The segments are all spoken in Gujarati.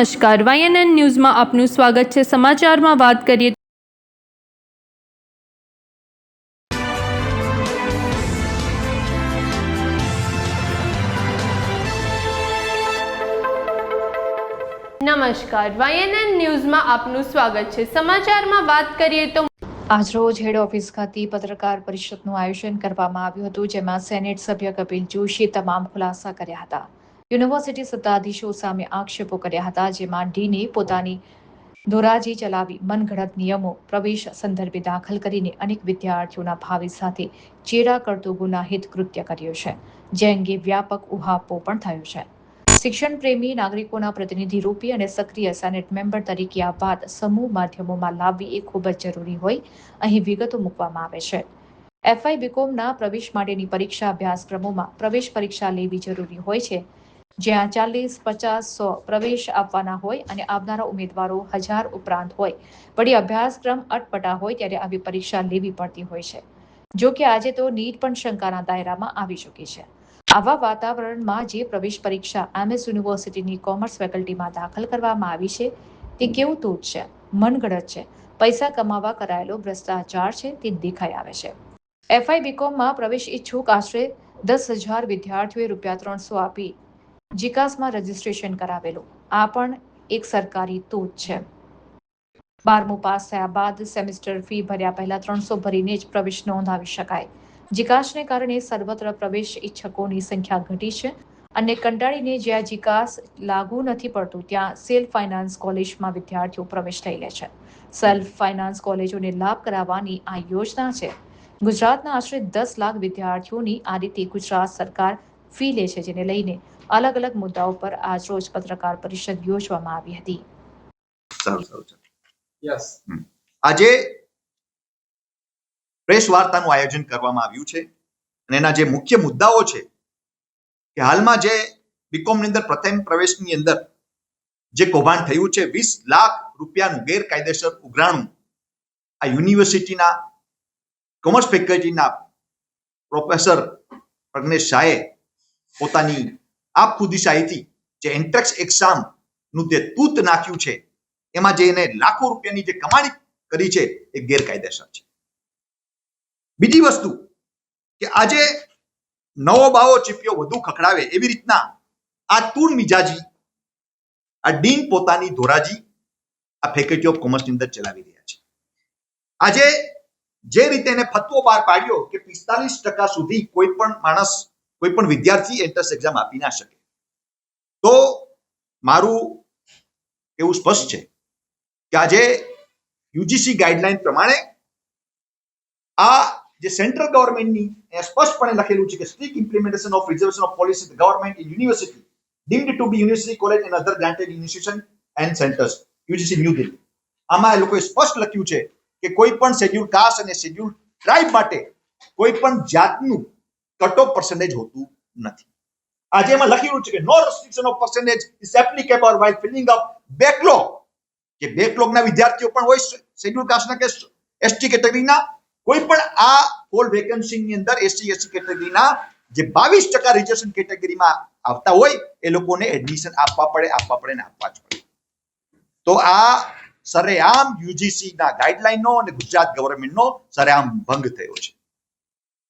નમસ્કાર, YNN ન્યૂઝમાં આપનું સ્વાગત છે। સમાચારમાં વાત કરીએ તો આજરોજ હેડ ઓફિસ ખાતે પત્રકાર પરિષદનું આયોજન કરવામાં આવ્યું હતું, જેમાં સેનેટ સભ્ય કપિલ જોશીએ તમામ ખુલાસા કર્યા હતા। યુનિવર્સિટી સત્તાધીશો સામે આક્ષેપો કર્યા હતા, જેમાં ડીને પોતાની ધોરાજી ચલાવી મનગઢંત નિયમો પ્રવેશ સંદર્ભે દાખલ કરીને અનેક વિદ્યાર્થીઓના ભાવિ સાથે ચેડા કરતું ગુનાહિત કૃત્ય કર્યું છે, જે અંગે વ્યાપક ઉહાપો પણ થયો છે। શિક્ષણ પ્રેમી નાગરિકોના પ્રતિનિધિ રૂપી અને સક્રિય સેનેટ મેમ્બર તરીકે આ વાત સમૂહ માધ્યમોમાં લાવવી એ ખૂબ જ જરૂરી હોય અહીં વિગતો મૂકવામાં આવે છે। એફઆઈ બીકોમના પ્રવેશ માટેની પરીક્ષા અભ્યાસક્રમોમાં પ્રવેશ પરીક્ષા લેવી જરૂરી હોય છે, જ્યાં 40, 50, 100 પ્રવેશ આપવાના હોય અને આવનારા ઉમેદવારો 1000 ઉપરાંત હોય। વળી અભ્યાસક્રમ અટપટા હોય ત્યારે આવી પરીક્ષા લેવી પડતી હોય છે। જો કે આજે તો નીટ પણ શંકાના દાયરામાં આવી ચૂકી છે। આવા વાતાવરણમાં જે પ્રવેશ પરીક્ષા MS યુનિવર્સિટીની કોમર્સ ફેકલ્ટીમાં દાખલ કરવામાં આવી છે તે કેવું તૂટ છે, મનગઢંત છે, પૈસા કમાવા કરાયેલો ભ્રષ્ટાચાર છે તે દેખાઈ આવે છે। એફઆઈ બીકોમમાં પ્રવેશ ઈચ્છુક આશરે 10,000 વિદ્યાર્થીઓએ ₹300 આપી જીકાસમાં રજીસ્ટ્રેશન કરાવેલું। આ પણ એક સરકારી તૂટ છે। 12મું પાસ થયા બાદ સેમેસ્ટર ફી ભર્યા પહેલા 300 ભરીને જ પ્રવેશ નોંધાવી શકાય। જીકાસને કારણે સર્વત્ર પ્રવેશ ઈચ્છકોની સંખ્યા ઘટી છે અને કંટાળીને જ્યાં જીકાસ લાગુ નથી પડતું ત્યાં સેલ્ફ ફાઇનાન્સ કોલેજમાં વિદ્યાર્થીઓ પ્રવેશ લઈ લે છે। સેલ્ફ ફાઇનાન્સ કોલેજોને લાભ કરાવવાની આ યોજના છે। ગુજરાતના આશરે 10 લાખ વિદ્યાર્થીઓની આ રીતે ગુજરાત સરકાર ફી લે છે, જેને લઈને અલગ અલગ મુદ્દાઓ પર આજરોજ પત્રકાર પરિષદ યોજવામાં આવી હતી। આજે પ્રેસ વાર્તાનું આયોજન કરવામાં આવ્યું છે અને એના જે મુખ્ય મુદ્દાઓ છે કે હાલમાં જે બીકોમની અંદર પ્રથમ પ્રવેશની અંદર જે કૌભાંડ થયું છે, 20 લાખ રૂપિયાનું ગેરકાયદેસર ઉઘરાણું આ યુનિવર્સિટીના કોમર્સ ફેકલ્ટીના પ્રોફેસર પ્રજ્ઞેશ શાહે પોતાની આપખુદિશાહીથી જે એન્ટ્રન્સ એક્ઝામનું જે તૂત નાખ્યું છે, એમાં જે એને લાખો રૂપિયાની જે કમાણી કરી છે એ ગેરકાયદેસર છે। બીજી વસ્તુ કે આજે નવો બાવો ચીપિયો વધુ ખખડાવે એવી રીતના આ તૂણ મિજાજી આ ડીન પોતાની ધોરાજી આ ફેકલ્ટી ઓફ કોમર્સની અંદર ચલાવી રહ્યા છે। આજે જે રીતે એને ફતવો બહાર પાડ્યો કે 45% સુધી કોઈ પણ માણસ, કોઈ પણ વિદ્યાર્થી એન્ટ્રન્સ એક્ઝામ આપી ના શકે, તો મારું એવું સ્પષ્ટ છે કે આજે યુજીસી ગાઈડલાઈન પ્રમાણે આ જે સેન્ટ્રલ ગવર્મેન્ટની સ્પષ્ટપણે લખેલું છે કે strict implementation of reservation of policy of government in university deemed to be university college and other granted institution and centers UGC new Delhi. આમાં એ લોકોએ સ્પષ્ટ લખ્યું છે કે કોઈ પણ શેડ્યુલ કાસ્ટ અને શેડ્યુલ ટ્રાઇબ માટે કોઈ પણ જાતનું કટ ઓફ પર્સન્ટેજ હોતું નથી। આજે એમાં લખેલું છે કે no restriction of percentage is applicable while filling up backlog, કે બેકલોગના વિદ્યાર્થીઓ પણ હોય શેડ્યુલ કાસ્ટના કે એસટી કેટેગરીના, કોઈ પણ આ ફોલ વેકેન્સીની અંદર એસસી એસટી કેટેગરીના જે 22% રિઝર્વેશન કેટેગરીમાં આવતા હોય એ લોકોને એડમિશન આપવા પડે ને આપવા જ પડે। તો આ સરેઆમ યુજીસીના ગાઈડલાઈનનો અને ગુજરાત ગવર્મેન્ટનો સરેઆમ ભંગ થયો છે।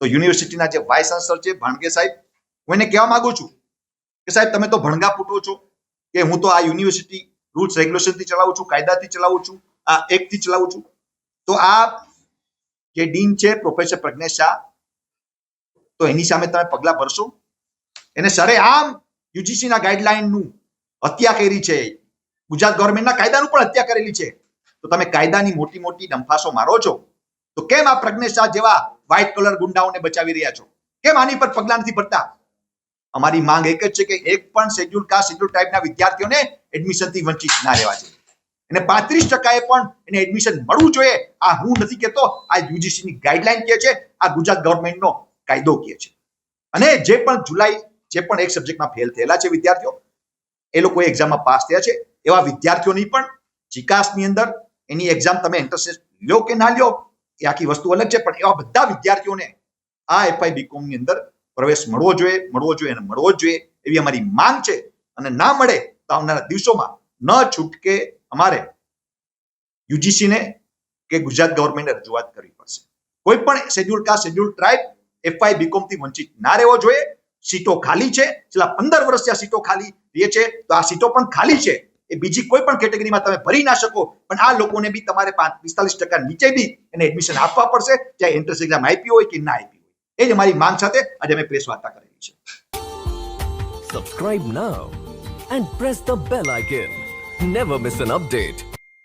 તો યુનિવર્સિટીના જે વાઇસ ચાન્સલર છે ભાણગે સાહેબ, હું એને કહેવા માંગુ છું કે સાહેબ તમે તો ભણગા ફૂટો છો કે હું તો આ યુનિવર્સિટી રૂલ્સ રેગ્યુલેશનથી ચલાવું છું, કાયદાથી ચલાવું છું, આ એક્ટથી ચલાવું છું। તો આ જે ડીન છે પ્રોફેસર પ્રજ્ઞેશ શાહ, તો એની સામે તમે પગલા ભરશો? એને સરેઆમ યુજીસીના ગાઈડલાઈનનું હત્યા કરી છે, ગુજરાત ગવર્મેન્ટના કાયદાનું પણ હત્યા કરેલી છે। તો તમે કાયદાની મોટી મોટી ડંફાસો મારો છો, તો કેમ આ પ્રજ્ઞેશ શાહ જેવા વ્હાઇટ કલર ગુંડાઓને બચાવી રહ્યા છો? કેમ આની પર પગલા નથી ભરતા? અમારી માંગ એક જ છે કે એક પણ શેડ્યુલ કાસ્ટ, શેડ્યુલ ટ્રાઇબના વિદ્યાર્થીઓને એડમિશનથી વંચિત ના રહેવા જોઈએ અને 35% પણ એને એડમિશન મળવું જોઈએ। આ હું નથી કહેતો, આ યુજીસીની ગાઈડલાઈન કહે છે, આ ગુજરાત ગવર્મેન્ટનો કાયદો કહે છે। અને જે પણ એક સબ્જેક્ટમાં ફેલ થયેલા છે વિદ્યાર્થીઓ, એ લોકો એક્ઝામમાં પાસ થયા છે, એવા વિદ્યાર્થીઓની પણ જીકાસની અંદર એની એક્ઝામ તમે એન્ટ્રન્સ લ્યો કે ના લ્યો એ આખી વસ્તુ અલગ છે, પણ એવા બધા વિદ્યાર્થીઓને આ એફઆઈ બીકોમની અંદર પ્રવેશ મળવો જોઈએ એવી અમારી માંગ છે। અને ના મળે તો આવનારા દિવસોમાં ન છૂટકે અમારે યુજીસીને કે ગુજરાત ગવર્મેન્ટને રજૂઆત કરવી પડશે. કોઈ પણ schedule caste schedule tribe FY BCom થી વંચિત ના રહેવો જોઈએ. સીટો ખાલી છે, છેલ્લા 15 વર્ષથી આ સીટો ખાલી રહે છે, તો આ સીટો પણ ખાલી છે. એ બીજી કોઈ પણ કેટેગરીમાં તમે ભરી ના શકો, પણ આ લોકોને બી તમારે 45% નીચે બી એને એડમિશન આપવા પડશે, ચાહે એન્ટ્રન્સ એક્ઝામ આપી હોય કે ના આપી હોય. એ જ અમારી માંગ સાથે આજે અમે પ્રેસ વાર્તા કરેલી છે. Subscribe now and press the bell icon. Never miss an update.